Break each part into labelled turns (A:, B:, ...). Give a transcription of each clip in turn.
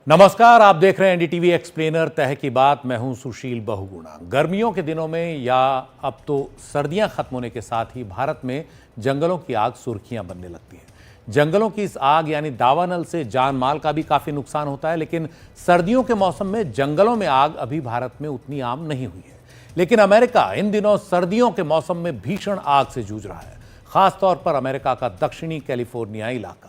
A: नमस्कार, आप देख रहे हैं एनडीटीवी एक्सप्लेनर तह की बात। मैं हूं सुशील बहुगुणा। गर्मियों के दिनों में या अब तो सर्दियां खत्म होने के साथ ही भारत में जंगलों की आग सुर्खियां बनने लगती है। जंगलों की इस आग यानी दावानल से जान माल का भी काफी नुकसान होता है, लेकिन सर्दियों के मौसम में जंगलों में आग अभी भारत में उतनी आम नहीं हुई है। लेकिन अमेरिका इन दिनों सर्दियों के मौसम में भीषण आग से जूझ रहा है, खासतौर पर अमेरिका का दक्षिणी कैलिफोर्निया इलाका।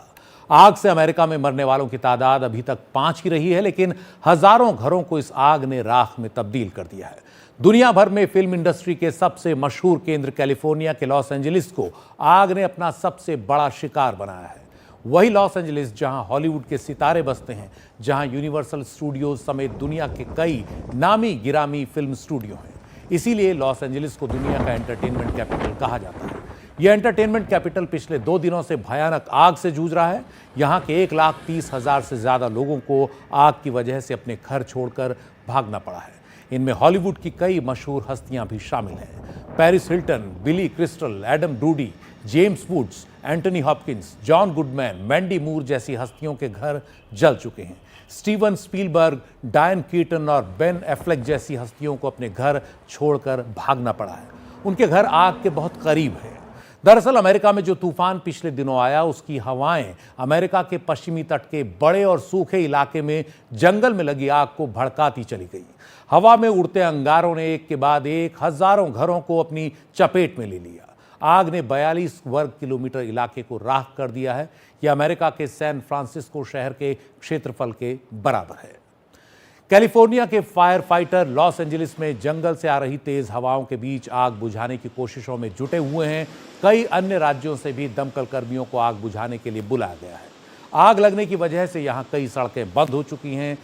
A: आग से अमेरिका में मरने वालों की तादाद अभी तक 5 ही रही है, लेकिन हजारों घरों को इस आग ने राख में तब्दील कर दिया है। दुनिया भर में फिल्म इंडस्ट्री के सबसे मशहूर केंद्र कैलिफोर्निया के लॉस एंजलिस को आग ने अपना सबसे बड़ा शिकार बनाया है। वही लॉस एंजलिस जहां हॉलीवुड के सितारे बसते हैं, जहां यूनिवर्सल स्टूडियोज समेत दुनिया के कई नामी गिरामी फिल्म स्टूडियो हैं। इसीलिए लॉस एंजलिस को दुनिया का एंटरटेनमेंट कैपिटल कहा जाता है। यह एंटरटेनमेंट कैपिटल पिछले 2 दिनों से भयानक आग से जूझ रहा है। यहां के 1,30,000 से ज्यादा लोगों को आग की वजह से अपने घर छोड़कर भागना पड़ा है। इनमें हॉलीवुड की कई मशहूर हस्तियां भी शामिल हैं। Paris Hilton, Billy Crystal, Adam Brody, James Woods, Anthony Hopkins, John Goodman, Mandy Moore जैसी हस्तियों के घर जल चुके हैं। स्टीवन स्पीलबर्ग, डायन कीटन और बेन एफ्लेक जैसी हस्तियों को अपने घर छोड़कर भागना पड़ा है। उनके घर आग के बहुत करीब है। दरअसल अमेरिका में जो तूफान पिछले दिनों आया, उसकी हवाएं अमेरिका के पश्चिमी तट के बड़े और सूखे इलाके में जंगल में लगी आग को भड़काती चली गई। हवा में उड़ते अंगारों ने एक के बाद एक हजारों घरों को अपनी चपेट में ले लिया। आग ने 42 वर्ग किलोमीटर इलाके को राख कर दिया है। यह अमेरिका के सैन फ्रांसिस्को शहर के क्षेत्रफल के बराबर है। कैलिफोर्निया के फायर फाइटर लॉस एंजलिस में जंगल से आ रही तेज हवाओं के बीच आग बुझाने की कोशिशों में जुटे हुए हैं। कई अन्य राज्यों से भी दमकल कर्मियों को आग बुझाने के लिए बुलाया गया है। आग लगने की वजह से यहां कई सड़कें बंद हो चुकी हैं।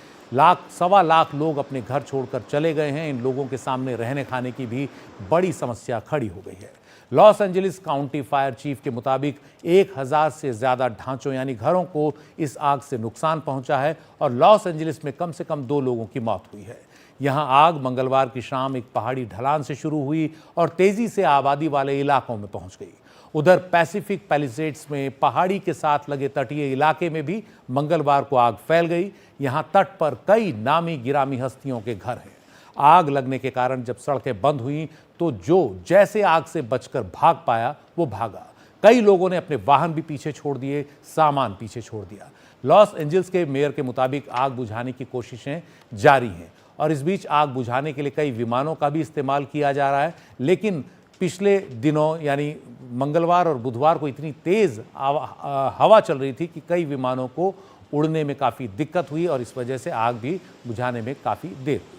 A: सवा लाख लोग अपने घर छोड़कर चले गए हैं। इन लोगों के सामने रहने खाने की भी बड़ी समस्या खड़ी हो गई है। Los Angeles county fire chief के मुताबिक 1,000 से ज्यादा ढांचों यानी घरों को इस आग से नुकसान पहुंचा है और लॉस एंजलिस में कम से कम 2 लोगों की मौत हुई है। यहां आग मंगलवार की शाम एक पहाड़ी ढलान से शुरू हुई और तेजी से आबादी वाले इलाकों में पहुंच गई। उधर पैसिफिक पैलिसेड्स में पहाड़ी के साथ लगे तटीय इलाके में भी मंगलवार को आग फैल गई। यहां तट पर कई नामी गिरामी हस्तियों के घर हैं। आग लगने के कारण जब सड़कें बंद हुई तो जो जैसे आग से बचकर भाग पाया वो भागा। कई लोगों ने अपने वाहन भी पीछे छोड़ दिए, सामान पीछे छोड़ दिया। लॉस एंजल्स के मेयर के मुताबिक आग बुझाने की कोशिशें जारी हैं और इस बीच आग बुझाने के लिए कई विमानों का भी इस्तेमाल किया जा रहा है। लेकिन पिछले दिनों यानी मंगलवार और बुधवार को इतनी तेज हवा चल रही थी कि कई विमानों को उड़ने में काफ़ी दिक्कत हुई और इस वजह से आग भी बुझाने में काफ़ी देर हुई।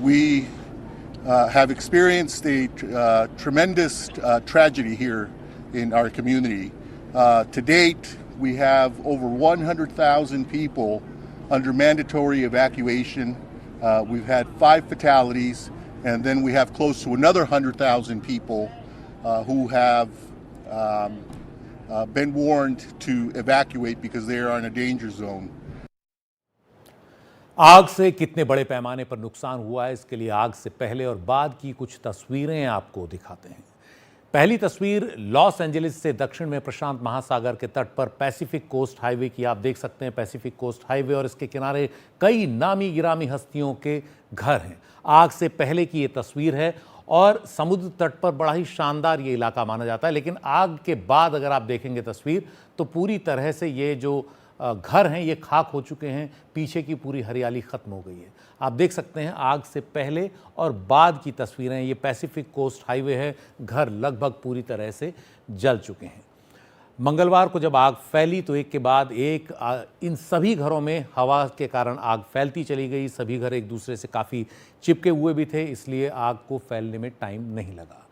B: We have experienced a tremendous tragedy here in our community. To date, we have over 100,000 people under mandatory evacuation. We've had 5 fatalities, and then we have close to another 100,000 people who have been warned to evacuate because they are in a danger zone.
A: आग से कितने बड़े पैमाने पर नुकसान हुआ है, इसके लिए आग से पहले और बाद की कुछ तस्वीरें आपको दिखाते हैं। पहली तस्वीर लॉस एंजलिस से दक्षिण में प्रशांत महासागर के तट पर पैसिफिक कोस्ट हाईवे की आप देख सकते हैं। पैसिफिक कोस्ट हाईवे और इसके किनारे कई नामी गिरामी हस्तियों के घर हैं। आग से पहले की ये तस्वीर है और समुद्र तट पर बड़ा ही शानदार ये इलाका माना जाता है। लेकिन आग के बाद अगर आप देखेंगे तस्वीर तो पूरी तरह से ये जो घर हैं ये खाक हो चुके हैं। पीछे की पूरी हरियाली खत्म हो गई है। आप देख सकते हैं आग से पहले और बाद की तस्वीरें। ये पैसिफिक कोस्ट हाईवे है। घर लगभग पूरी तरह से जल चुके हैं। मंगलवार को जब आग फैली तो एक के बाद एक इन सभी घरों में हवा के कारण आग फैलती चली गई। सभी घर एक दूसरे से काफ़ी चिपके हुए भी थे, इसलिए आग को फैलने में टाइम नहीं लगा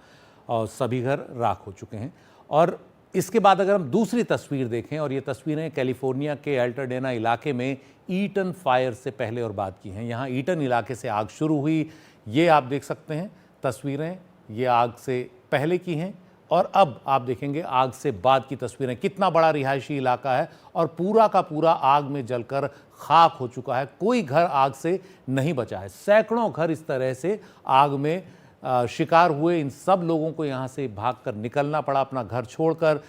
A: और सभी घर राख हो चुके हैं। और इसके बाद अगर हम दूसरी तस्वीर देखें, और ये तस्वीरें कैलिफोर्निया के अल्टाडेना इलाके में ईटन फायर से पहले और बाद की हैं। यहाँ ईटन इलाके से आग शुरू हुई। ये आप देख सकते हैं तस्वीरें, ये आग से पहले की हैं और अब आप देखेंगे आग से बाद की तस्वीरें। कितना बड़ा रिहायशी इलाका है और पूरा का पूरा आग में जलकर खाक हो चुका है। कोई घर आग से नहीं बचा है। सैकड़ों घर इस तरह से आग में शिकार हुए। इन सब लोगों को यहाँ से भागकर निकलना पड़ा अपना घर छोड़कर।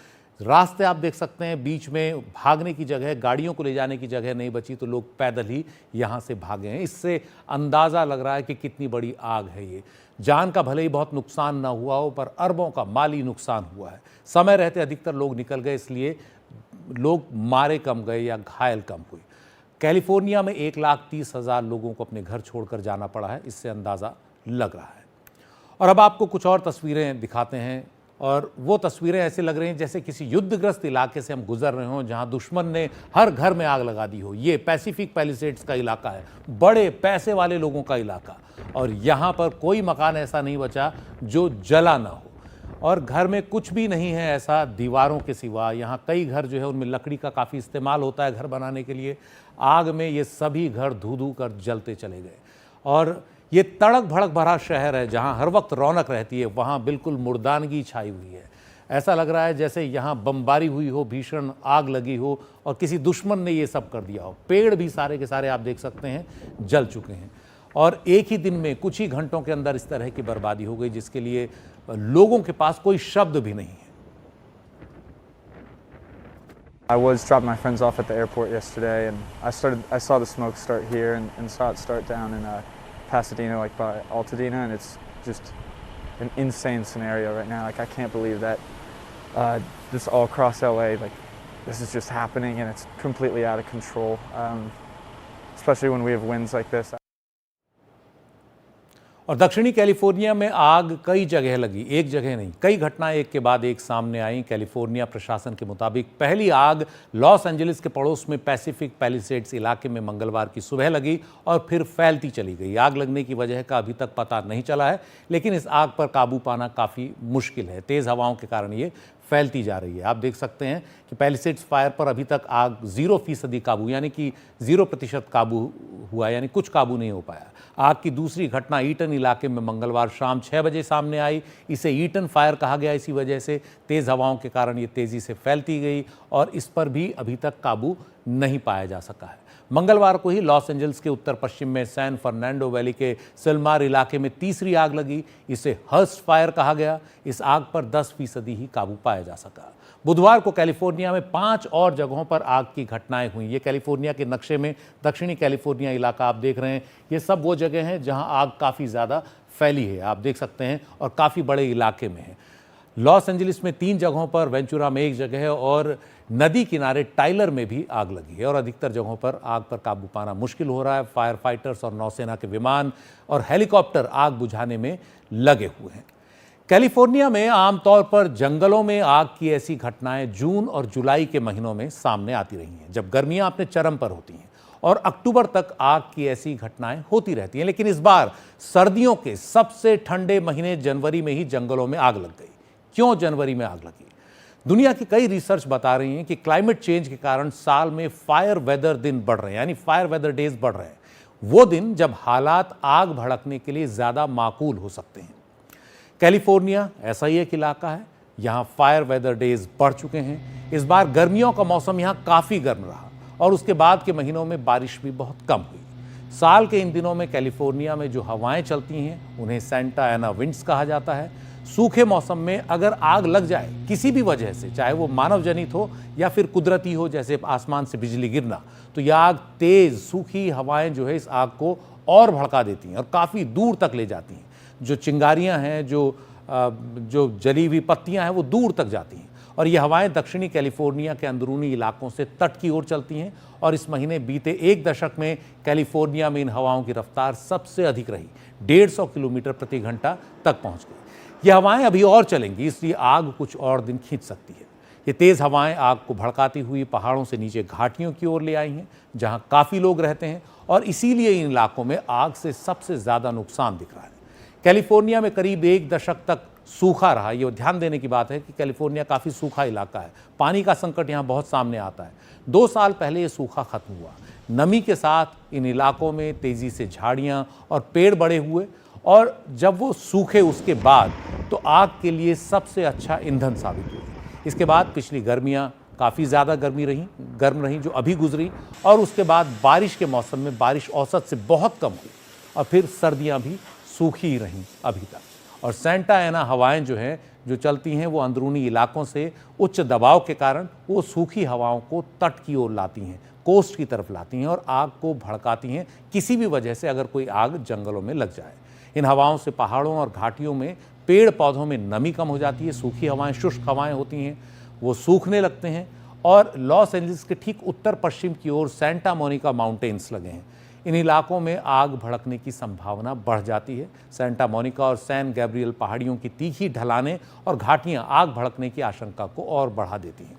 A: रास्ते आप देख सकते हैं, बीच में भागने की जगह, गाड़ियों को ले जाने की जगह नहीं बची, तो लोग पैदल ही यहाँ से भागे हैं। इससे अंदाज़ा लग रहा है कि कितनी बड़ी आग है ये। जान का भले ही बहुत नुकसान ना हुआ हो, पर अरबों का माली नुकसान हुआ है। समय रहते अधिकतर लोग निकल गए, इसलिए लोग मारे कम गए या घायल कम हुए। कैलिफोर्निया में 1,30,000 लोगों को अपने घर छोड़कर जाना पड़ा है, इससे अंदाज़ा लग रहा है। और अब आपको कुछ और तस्वीरें दिखाते हैं, और वो तस्वीरें ऐसे लग रही हैं जैसे किसी युद्धग्रस्त इलाके से हम गुजर रहे हों, जहां दुश्मन ने हर घर में आग लगा दी हो। ये पैसिफिक पैलिसेड्स का इलाका है, बड़े पैसे वाले लोगों का इलाका, और यहाँ पर कोई मकान ऐसा नहीं बचा जो जला ना हो, और घर में कुछ भी नहीं है ऐसा दीवारों के सिवा। यहाँ कई घर जो है उनमें लकड़ी का काफ़ी इस्तेमाल होता है घर बनाने के लिए। आग में ये सभी घर धू धू कर जलते चले गए, और ये तड़क भड़क भरा शहर है जहाँ हर वक्त रौनक रहती है, वहाँ बिल्कुल मुर्दानगी छाई हुई है। ऐसा लग रहा है जैसे यहाँ बमबारी हुई हो, भीषण आग लगी हो और किसी दुश्मन ने ये सब कर दिया हो। पेड़ भी सारे के सारे आप देख सकते हैं जल चुके हैं, और एक ही दिन में कुछ ही घंटों के अंदर इस तरह की बर्बादी हो गई, जिसके लिए लोगों के पास कोई शब्द भी नहीं है।
C: I was dropping my friends off at the airport yesterday, and I saw the smoke start here and saw it start down in Pasadena, like by Altadena, and it's just an insane scenario right now. Like, I can't believe that this all across LA, like, this is just happening, and it's completely out of control, especially when we have winds like this.
A: और दक्षिणी California में आग कई जगह लगी, एक जगह नहीं, कई घटनाएं एक के बाद एक सामने आई। कैलिफोर्निया प्रशासन के मुताबिक पहली आग लॉस एंजलिस के पड़ोस में पैसिफिक पैलिसेड्स इलाके में मंगलवार की सुबह लगी और फिर फैलती चली गई। आग लगने की वजह का अभी तक पता नहीं चला है, लेकिन इस आग पर काबू पाना काफ़ी मुश्किल है। तेज़ हवाओं के कारण ये फैलती जा रही है। आप देख सकते हैं कि पैलिसेड्स फायर पर अभी तक आग 0% काबू, यानी कि 0% काबू हुआ, यानी कुछ काबू नहीं हो पाया। आग की दूसरी घटना ईटन इलाके में मंगलवार शाम 6 बजे सामने आई। इसे ईटन फायर कहा गया इसी वजह से। तेज़ हवाओं के कारण ये तेज़ी से फैलती गई और इस पर भी अभी तक काबू नहीं पाया जा सका है। मंगलवार को ही लॉस एंजल्स के उत्तर पश्चिम में सैन फर्नांडो वैली के सिलमार इलाके में तीसरी आग लगी। इसे हर्स्ट फायर कहा गया। इस आग पर 10% ही काबू पाया जा सका। बुधवार को कैलिफोर्निया में 5 और जगहों पर आग की घटनाएं हुई। ये कैलिफोर्निया के नक्शे में दक्षिणी कैलिफोर्निया इलाका आप देख रहे हैं। ये सब वो जगह हैं जहां आग काफ़ी ज़्यादा फैली है, आप देख सकते हैं, और काफ़ी बड़े इलाके में है। लॉस एंजलिस में 3 जगहों पर, वेंचुरा में 1 जगह है, और नदी किनारे टाइलर में भी आग लगी है। और अधिकतर जगहों पर आग पर काबू पाना मुश्किल हो रहा है। फायर फाइटर्स और नौसेना के विमान और हेलीकॉप्टर आग बुझाने में लगे हुए हैं। कैलिफोर्निया में आमतौर पर जंगलों में आग की ऐसी घटनाएं जून और जुलाई के महीनों में सामने आती रही हैं, जब गर्मियां अपने चरम पर होती हैं, और अक्टूबर तक आग की ऐसी घटनाएं होती रहती हैं। लेकिन इस बार सर्दियों के सबसे ठंडे महीने जनवरी में ही जंगलों में आग लग गई। क्यों जनवरी में आग लगी? दुनिया की कई रिसर्च बता रही हैं कि क्लाइमेट चेंज के कारण साल में फायर वेदर दिन बढ़ रहे हैं, यानी फायर वेदर डेज बढ़ रहे हैं। वो दिन जब हालात आग भड़कने के लिए ज़्यादा माकूल हो सकते हैं। कैलिफोर्निया ऐसा ही एक इलाका है, यहाँ फायर वेदर डेज बढ़ चुके हैं। इस बार गर्मियों का मौसम यहाँ काफ़ी गर्म रहा, और उसके बाद के महीनों में बारिश भी बहुत कम हुई। साल के इन दिनों में कैलिफोर्निया में जो हवाएं चलती हैं उन्हें सेंटा एना विंड्स कहा जाता है। सूखे मौसम में अगर आग लग जाए किसी भी वजह से, चाहे वो मानव जनित हो या फिर कुदरती हो, जैसे आसमान से बिजली गिरना, तो यह आग तेज़ सूखी हवाएं जो है इस आग को और भड़का देती हैं और काफ़ी दूर तक ले जाती हैं। जो चिंगारियां हैं, जो जली हुई पत्तियां हैं, वो दूर तक जाती हैं। और ये हवाएं दक्षिणी कैलिफोर्निया के अंदरूनी इलाकों से तट की ओर चलती हैं, और इस महीने बीते 1 दशक में कैलिफोर्निया में इन हवाओं की रफ्तार सबसे अधिक रही, 150 किलोमीटर प्रति घंटा तक पहुंच गई। ये हवाएं अभी और चलेंगी, इसलिए आग कुछ और दिन खींच सकती है। ये तेज़ हवाएं आग को भड़काती हुई पहाड़ों से नीचे घाटियों की ओर ले आई हैं, जहां काफ़ी लोग रहते हैं, और इसीलिए इन इलाकों में आग से सबसे ज़्यादा नुकसान दिख रहा है। कैलिफोर्निया में करीब 1 दशक तक सूखा रहा। ये ध्यान देने की बात है कि कैलिफोर्निया काफ़ी सूखा इलाका है। पानी का संकट यहाँ बहुत सामने आता है। 2 साल पहले ये सूखा खत्म हुआ। नमी के साथ इन इलाकों में तेज़ी से झाड़ियाँ और पेड़ बड़े हुए, और जब वो सूखे उसके बाद तो आग के लिए सबसे अच्छा ईंधन साबित हुए। इसके बाद पिछली गर्मियाँ काफ़ी ज़्यादा गर्म रहीं जो अभी गुजरी, और उसके बाद बारिश के मौसम में बारिश औसत से बहुत कम हुई, और फिर सर्दियाँ भी सूखी ही रहीं अभी तक। और सेंटा एना हवाएं जो हैं जो चलती हैं वो अंदरूनी इलाकों से उच्च दबाव के कारण वो सूखी हवाओं को तट की ओर लाती हैं, कोस्ट की तरफ लाती हैं और आग को भड़काती हैं किसी भी वजह से अगर कोई आग जंगलों में लग जाए। इन हवाओं से पहाड़ों और घाटियों में पेड़ पौधों में नमी कम हो जाती है, सूखी हवाएं, शुष्क हवाएं होती हैं, वो सूखने लगते हैं और लॉस एंजलिस के ठीक उत्तर पश्चिम की ओर सेंटा मोनिका माउंटेन्स लगे हैं। इन इलाकों में आग भड़कने की संभावना बढ़ जाती है। सेंटा मोनिका और सैन गैब्रियल पहाड़ियों की तीखी ढलानें और घाटियां आग भड़कने की आशंका को और बढ़ा देती हैं।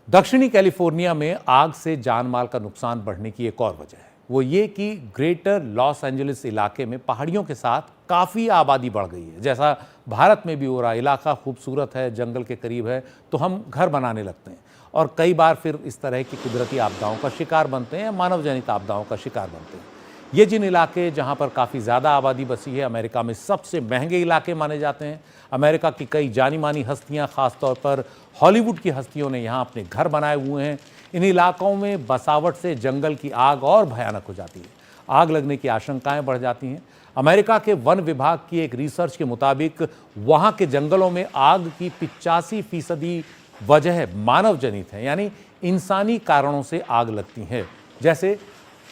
A: दक्षिणी कैलिफोर्निया में आग से जानमाल का नुकसान बढ़ने की एक और वजह है, वो ये कि ग्रेटर लॉस एंजलिस इलाके में पहाड़ियों के साथ काफ़ी आबादी बढ़ गई है। जैसा भारत में भी हो रहा, इलाका खूबसूरत है, जंगल के करीब है, तो हम घर बनाने लगते हैं और कई बार फिर इस तरह की कुदरती आपदाओं का शिकार बनते हैं या मानव जनित आपदाओं का शिकार बनते हैं। ये जिन इलाके जहाँ पर काफ़ी ज़्यादा आबादी बसी है, अमेरिका में सबसे महंगे इलाके माने जाते हैं। अमेरिका की कई जानी मानी हस्तियाँ, ख़ासतौर पर हॉलीवुड की हस्तियों ने यहाँ अपने घर बनाए हुए हैं। इन इलाकों में बसावट से जंगल की आग और भयानक हो जाती है, आग लगने की आशंकाएं बढ़ जाती हैं। अमेरिका के वन विभाग की एक रिसर्च के मुताबिक वहाँ के जंगलों में आग की 85% वजह मानव जनित है, यानी इंसानी कारणों से आग लगती है। जैसे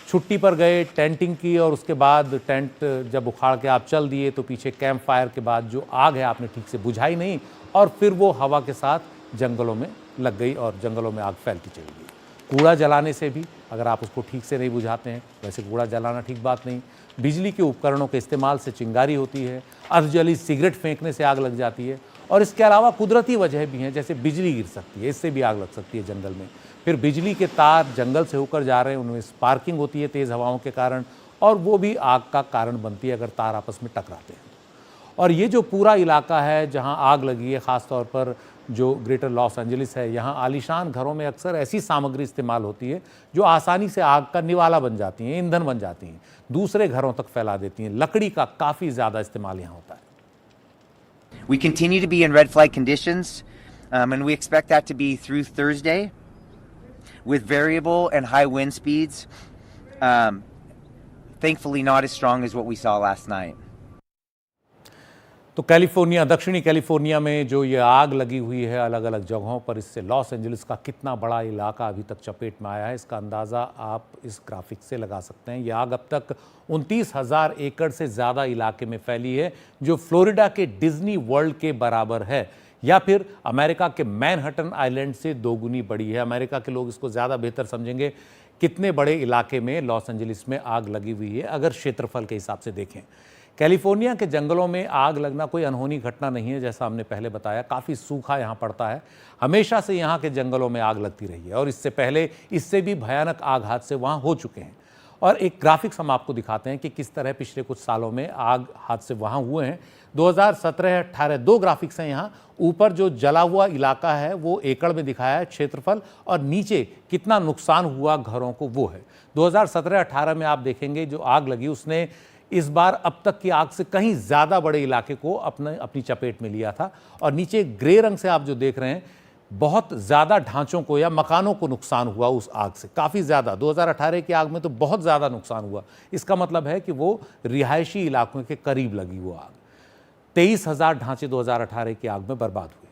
A: छुट्टी पर गए, टेंटिंग की और उसके बाद टेंट जब उखाड़ के आप चल दिए तो पीछे कैंप फायर के बाद जो आग है आपने ठीक से बुझाई नहीं और फिर वो हवा के साथ जंगलों में लग गई और जंगलों में आग फैलती चली गई। कूड़ा जलाने से भी, अगर आप उसको ठीक से नहीं बुझाते हैं, वैसे कूड़ा जलाना ठीक बात नहीं। बिजली के उपकरणों के इस्तेमाल से चिंगारी होती है, अर्धजली सिगरेट फेंकने से आग लग जाती है और इसके अलावा कुदरती वजह भी हैं, जैसे बिजली गिर सकती है, इससे भी आग लग सकती है जंगल में। फिर बिजली के तार जंगल से होकर जा रहे हैं, उनमें स्पार्किंग होती है तेज़ हवाओं के कारण और वो भी आग का कारण बनती है अगर तार आपस में टकराते हैं। और ये जो पूरा इलाका है जहाँ आग लगी है, ख़ास तौर पर जो ग्रेटर लॉस एंजलिस है, यहाँ आलीशान घरों में अक्सर ऐसी सामग्री इस्तेमाल होती है जो आसानी से आग का निवाला बन जाती हैं, ईंधन बन जाती हैं, दूसरे घरों तक फैला देती हैं। लकड़ी का काफ़ी ज़्यादा इस्तेमाल यहाँ होता है।
D: We continue to be in red flag conditions, and we expect that to be through Thursday, with variable and high wind speeds. Thankfully, not as strong as what we saw last night.
A: तो California, दक्षिणी California में जो ये आग लगी हुई है अलग अलग जगहों पर, इससे लॉस एंजलिस का कितना बड़ा इलाका अभी तक चपेट में आया है, इसका अंदाज़ा आप इस ग्राफिक से लगा सकते हैं। ये आग अब तक 29,000 एकड़ से ज़्यादा इलाके में फैली है, जो फ्लोरिडा के डिज्नी वर्ल्ड के बराबर है या फिर अमेरिका के मैनहट्टन आइलैंड से 2 गुनी बड़ी है। अमेरिका के लोग इसको ज़्यादा बेहतर समझेंगे कितने बड़े इलाके में लॉस एंजलिस में आग लगी हुई है अगर क्षेत्रफल के हिसाब से देखें। कैलिफोर्निया के जंगलों में आग लगना कोई अनहोनी घटना नहीं है, जैसा हमने पहले बताया। काफ़ी सूखा यहाँ पड़ता है, हमेशा से यहाँ के जंगलों में आग लगती रही है और इससे पहले इससे भी भयानक आग हादसे वहाँ हो चुके हैं। और एक ग्राफिक्स हम आपको दिखाते हैं कि किस तरह पिछले कुछ सालों में आग हादसे वहाँ हुए हैं। 2017-18 2 ग्राफिक्स हैं यहाँ। ऊपर जो जला हुआ इलाका है वो एकड़ में दिखाया है क्षेत्रफल, और नीचे कितना नुकसान हुआ घरों को वो है। 2017-18 में आप देखेंगे जो आग लगी उसने इस बार अब तक की आग से कहीं ज़्यादा बड़े इलाके को अपनी चपेट में लिया था। और नीचे ग्रे रंग से आप जो देख रहे हैं, बहुत ज़्यादा ढांचों को या मकानों को नुकसान हुआ उस आग से, काफ़ी ज़्यादा। 2018 की आग में तो बहुत ज़्यादा नुकसान हुआ। इसका मतलब है कि वो रिहायशी इलाकों के करीब लगी वो आग। 23,000 ढांचे 2018 की आग में बर्बाद हुए।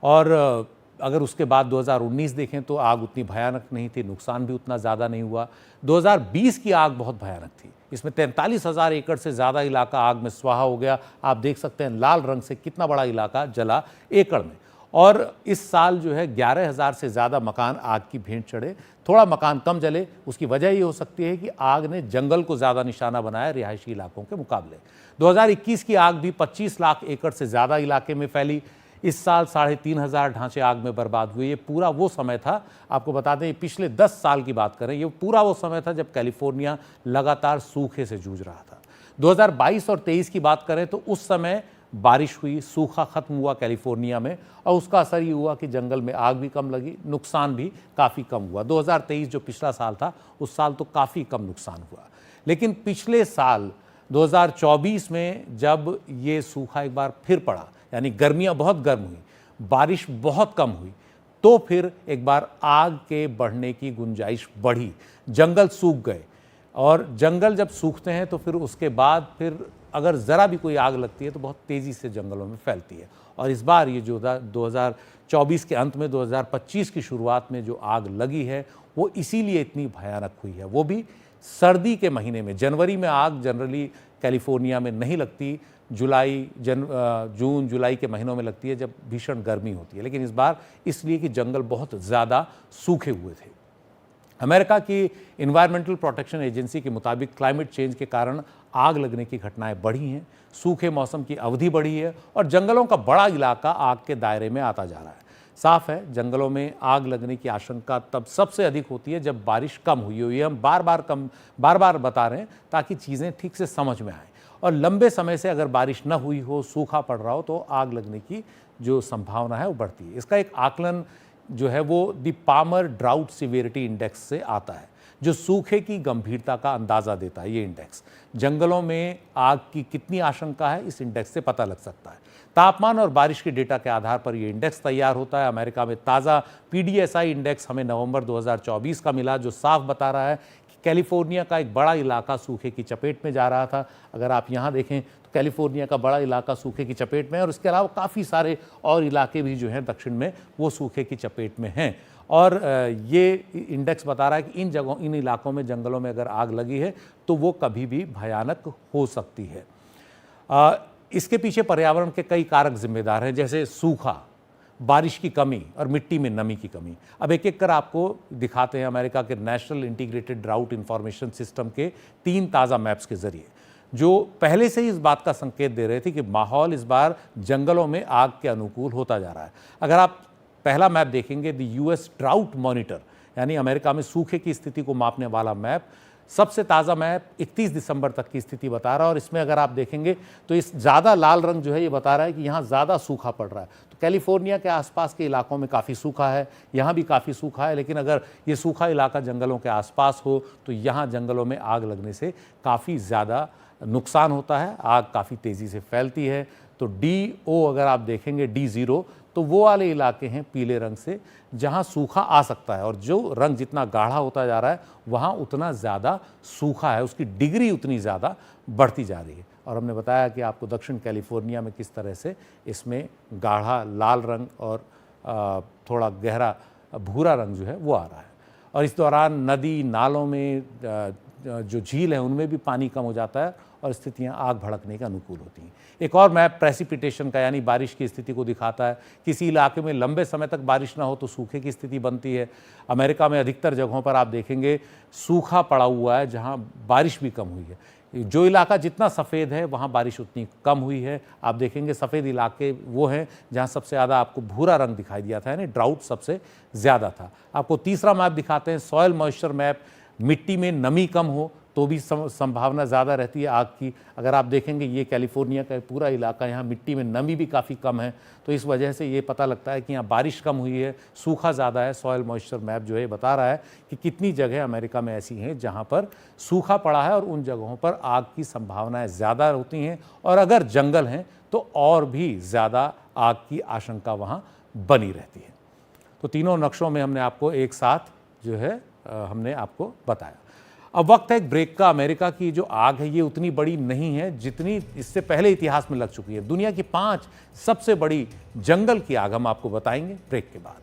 A: और अगर उसके बाद 2019 देखें तो आग उतनी भयानक नहीं थी, नुकसान भी उतना ज़्यादा नहीं हुआ। 2020 की आग बहुत भयानक थी, इसमें 43,000 एकड़ से ज़्यादा इलाका आग में स्वाहा हो गया। आप देख सकते हैं लाल रंग से कितना बड़ा इलाका जला एकड़ में। और इस साल जो है 11,000 से ज़्यादा मकान आग की भेंट चढ़े। थोड़ा मकान कम जले, उसकी वजह ये हो सकती है कि आग ने जंगल को ज़्यादा निशाना बनाया रिहायशी इलाकों के मुकाबले। 2021 की आग भी 25 लाख एकड़ से ज़्यादा इलाके में फैली। इस साल 3,500 ढांचे आग में बर्बाद हुए। ये पूरा वो समय था, आपको बता दें पिछले 10 साल की बात करें, ये पूरा वो समय था जब कैलिफोर्निया लगातार सूखे से जूझ रहा था। 2022 और 23 की बात करें तो उस समय बारिश हुई, सूखा खत्म हुआ कैलिफोर्निया में, और उसका असर ये हुआ कि जंगल में आग भी कम लगी, नुकसान भी काफ़ी कम हुआ। 2023 जो पिछला साल था उस साल तो काफ़ी कम नुकसान हुआ। लेकिन पिछले साल 2024 में जब ये सूखा एक बार फिर पड़ा, यानी गर्मियाँ बहुत गर्म हुई, बारिश बहुत कम हुई, तो फिर एक बार आग के बढ़ने की गुंजाइश बढ़ी। जंगल सूख गए, और जंगल जब सूखते हैं तो फिर उसके बाद फिर अगर ज़रा भी कोई आग लगती है तो बहुत तेज़ी से जंगलों में फैलती है। और इस बार ये जो 2024 के अंत में 2025 की शुरुआत में जो आग लगी है वो इसीलिए इतनी भयानक हुई है, वो भी सर्दी के महीने में। जनवरी में आग जनरली कैलिफोर्निया में नहीं लगती, जून जुलाई के महीनों में लगती है जब भीषण गर्मी होती है, लेकिन इस बार इसलिए कि जंगल बहुत ज़्यादा सूखे हुए थे। अमेरिका की इन्वायरमेंटल प्रोटेक्शन एजेंसी के मुताबिक क्लाइमेट चेंज के कारण आग लगने की घटनाएं बढ़ी हैं, सूखे मौसम की अवधि बढ़ी है और जंगलों का बड़ा इलाका आग के दायरे में आता जा रहा है। साफ है, जंगलों में आग लगने की आशंका तब सबसे अधिक होती है जब बारिश कम हुई हो। ये हम बार बार बता रहे हैं ताकि चीज़ें ठीक से समझ में आए। और लंबे समय से अगर बारिश न हुई हो, सूखा पड़ रहा हो, तो आग लगने की जो संभावना है वो बढ़ती है। इसका एक आकलन जो है वो the Palmer drought severity index से आता है, जो सूखे की गंभीरता का अंदाज़ा देता है। ये इंडेक्स जंगलों में आग की कितनी आशंका है इस इंडेक्स से पता लग सकता है। तापमान और बारिश के डेटा के आधार पर यह इंडेक्स तैयार होता है। अमेरिका में ताज़ा PDSI इंडेक्स हमें नवंबर 2024 का मिला, जो साफ बता रहा है कि कैलिफोर्निया का एक बड़ा इलाका सूखे की चपेट में जा रहा था। अगर आप यहाँ देखें तो कैलिफोर्निया का बड़ा इलाका सूखे की चपेट में है और इसके अलावा काफ़ी सारे और इलाके भी जो हैं दक्षिण में वो सूखे की चपेट में हैं। और ये इंडेक्स बता रहा है कि इन इलाकों में, जंगलों में अगर आग लगी है तो वो कभी भी भयानक हो सकती है। इसके पीछे पर्यावरण के कई कारक जिम्मेदार हैं, जैसे सूखा, बारिश की कमी और मिट्टी में नमी की कमी। अब एक एक कर आपको दिखाते हैं अमेरिका के national integrated drought information system के 3 ताज़ा मैप्स के जरिए, जो पहले से ही इस बात का संकेत दे रहे थे कि माहौल इस बार जंगलों में आग के अनुकूल होता जा रहा है। अगर आप पहला मैप देखेंगे, द US ड्राउट मॉनिटर, यानी अमेरिका में सूखे की स्थिति को मापने वाला मैप, सबसे ताज़ा मैप 31 दिसंबर तक की स्थिति बता रहा है। और इसमें अगर आप देखेंगे तो इस ज़्यादा लाल रंग जो है ये बता रहा है कि यहाँ ज़्यादा सूखा पड़ रहा है। तो कैलिफोर्निया के आसपास के इलाकों में काफ़ी सूखा है, यहाँ भी काफ़ी सूखा है, लेकिन अगर ये सूखा इलाका जंगलों के आसपास हो तो यहाँ जंगलों में आग लगने से काफ़ी ज़्यादा नुकसान होता है, आग काफ़ी तेज़ी से फैलती है। तो DO अगर आप देखेंगे, D0, तो वो वाले इलाके हैं पीले रंग से जहां सूखा आ सकता है, और जो रंग जितना गाढ़ा होता जा रहा है वहां उतना ज़्यादा सूखा है, उसकी डिग्री उतनी ज़्यादा बढ़ती जा रही है। और हमने बताया कि आपको दक्षिण कैलिफोर्निया में किस तरह से इसमें गाढ़ा लाल रंग और थोड़ा गहरा भूरा रंग जो है वो आ रहा है। और इस दौरान नदी नालों में, जो झील है उनमें भी पानी कम हो जाता है और स्थितियां आग भड़कने के अनुकूल होती हैं। एक और मैप प्रेसिपिटेशन का, यानी बारिश की स्थिति को दिखाता है। किसी इलाके में लंबे समय तक बारिश ना हो तो सूखे की स्थिति बनती है। अमेरिका में अधिकतर जगहों पर आप देखेंगे सूखा पड़ा हुआ है जहां बारिश भी कम हुई है। जो इलाका जितना सफ़ेद है वहां बारिश उतनी कम हुई है। आप देखेंगे सफ़ेद इलाके वो हैं जहां सबसे ज़्यादा आपको भूरा रंग दिखाई दिया था, यानी ड्राउट सबसे ज़्यादा था। आपको तीसरा मैप दिखाते हैं, सॉयल मॉइस्चर मैप। मिट्टी में नमी कम हो तो भी संभावना ज़्यादा रहती है आग की। अगर आप देखेंगे ये कैलिफोर्निया का पूरा इलाका, यहाँ मिट्टी में नमी भी काफ़ी कम है, तो इस वजह से ये पता लगता है कि यहाँ बारिश कम हुई है, सूखा ज़्यादा है। सॉयल मॉइस्चर मैप जो है बता रहा है कि कितनी जगह अमेरिका में ऐसी हैं जहाँ पर सूखा पड़ा है और उन जगहों पर आग की संभावनाएँ ज़्यादा होती हैं, और अगर जंगल हैं तो और भी ज़्यादा आग की आशंका वहाँ बनी रहती है। तो तीनों नक्शों में हमने आपको एक साथ जो है हमने आपको बताया। अब वक्त है एक ब्रेक का। अमेरिका की जो आग है ये उतनी बड़ी नहीं है जितनी इससे पहले इतिहास में लग चुकी है। दुनिया की 5 सबसे बड़ी जंगल की आग हम आपको बताएंगे ब्रेक के बाद।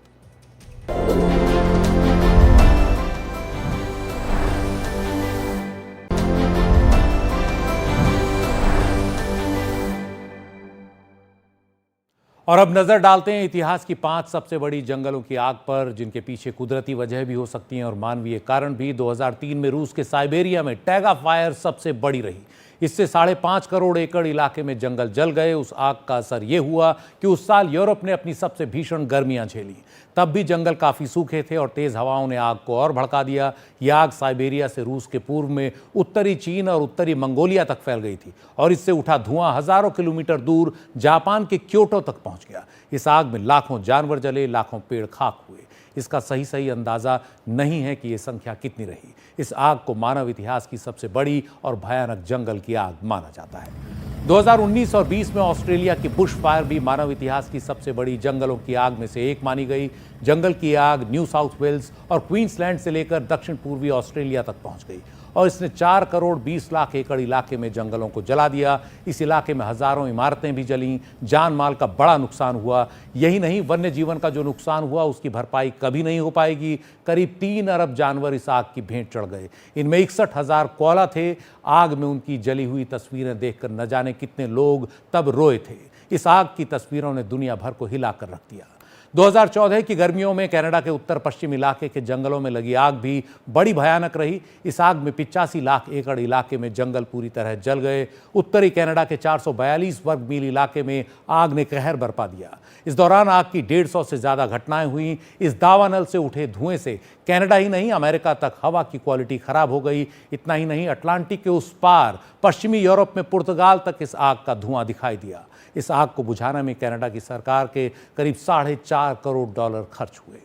A: और अब नजर डालते हैं इतिहास की 5 सबसे बड़ी जंगलों की आग पर, जिनके पीछे कुदरती वजह भी हो सकती हैं और मानवीय कारण भी। 2003 में रूस के साइबेरिया में टैगा फायर सबसे बड़ी रही। इससे 5.5 करोड़ एकड़ इलाके में जंगल जल गए। उस आग का असर यह हुआ कि उस साल यूरोप ने अपनी सबसे भीषण गर्मियां झेली। तब भी जंगल काफ़ी सूखे थे और तेज़ हवाओं ने आग को और भड़का दिया। यह आग साइबेरिया से रूस के पूर्व में उत्तरी चीन और उत्तरी मंगोलिया तक फैल गई थी और इससे उठा धुआं हज़ारों किलोमीटर दूर जापान के क्योटो तक पहुंच गया। इस आग में लाखों जानवर जले, लाखों पेड़ खाक हुए। इसका सही अंदाज़ा नहीं है कि ये संख्या कितनी रही। इस आग को मानव इतिहास की सबसे बड़ी और भयानक जंगल की आग माना जाता है। 2019 और 20 में ऑस्ट्रेलिया की बुश फायर भी मानव इतिहास की सबसे बड़ी जंगलों की आग में से एक मानी गई। जंगल की आग न्यू साउथ वेल्स और क्वींसलैंड से लेकर दक्षिण पूर्वी ऑस्ट्रेलिया तक पहुंच गई और इसने 4 करोड़ 20 लाख एकड़ इलाके में जंगलों को जला दिया। इस इलाके में हजारों इमारतें भी जलीं, जान माल का बड़ा नुकसान हुआ। यही नहीं, वन्य जीवन का जो नुकसान हुआ उसकी भरपाई कभी नहीं हो पाएगी। करीब 3 अरब जानवर इस आग की भेंट चढ़ गए। इनमें 61,000 कोयला थे। आग में उनकी जली हुई तस्वीरें देखकर न जाने कितने लोग तब रोए थे। इस आग की तस्वीरों ने दुनिया भर को हिलाकर रख दिया। 2014 की गर्मियों में कनाडा के उत्तर पश्चिम इलाके के जंगलों में लगी आग भी बड़ी भयानक रही। इस आग में 85 लाख एकड़ इलाके में जंगल पूरी तरह जल गए। उत्तरी कनाडा के 442 वर्ग मील इलाके में आग ने कहर बरपा दिया। इस दौरान आग की 150 से ज्यादा घटनाएं हुई। इस दावानल से उठे धुएं से कनाडा ही नहीं, अमेरिका तक हवा की क्वालिटी खराब हो गई। इतना ही नहीं, अटलांटिक के उस पार पश्चिमी यूरोप में पुर्तगाल तक इस आग का धुआं दिखाई दिया। इस आग को बुझाने में कनाडा की सरकार के करीब $4.5 करोड़ खर्च हुए।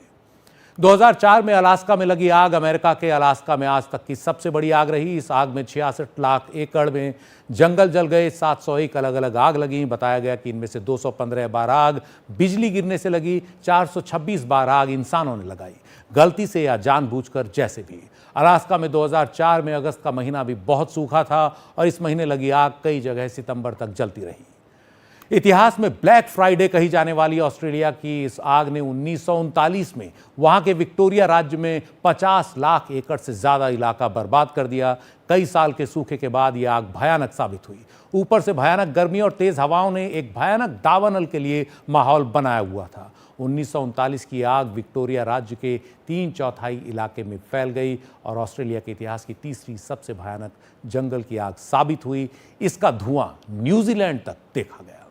A: 2004 में अलास्का में लगी आग अमेरिका के अलास्का में आज तक की सबसे बड़ी आग रही। इस आग में 66 लाख एकड़ में जंगल जल गए। 701 अलग अलग आग लगी। बताया गया कि इनमें से 215 बार आग बिजली गिरने से लगी। 426 बार आग इंसानों ने लगाई, गलती से या जानबूझकर, जैसे भी। अलास्का में 2004 में अगस्त का महीना भी बहुत सूखा था और इस महीने लगी आग कई जगह सितंबर तक जलती रही। इतिहास में ब्लैक फ्राइडे कही जाने वाली ऑस्ट्रेलिया की इस आग ने 1939 में वहां के विक्टोरिया राज्य में 50 लाख एकड़ से ज्यादा इलाका बर्बाद कर दिया। कई साल के सूखे के बाद यह आग भयानक साबित हुई। ऊपर से भयानक गर्मी और तेज हवाओं ने एक भयानक दावानल के लिए माहौल बनाया हुआ था। 1939 की आग विक्टोरिया राज्य के 3/4 इलाके में फैल गई और ऑस्ट्रेलिया के इतिहास की तीसरी सबसे भयानक जंगल की आग साबित हुई। इसका धुआं न्यूजीलैंड तक देखा गया।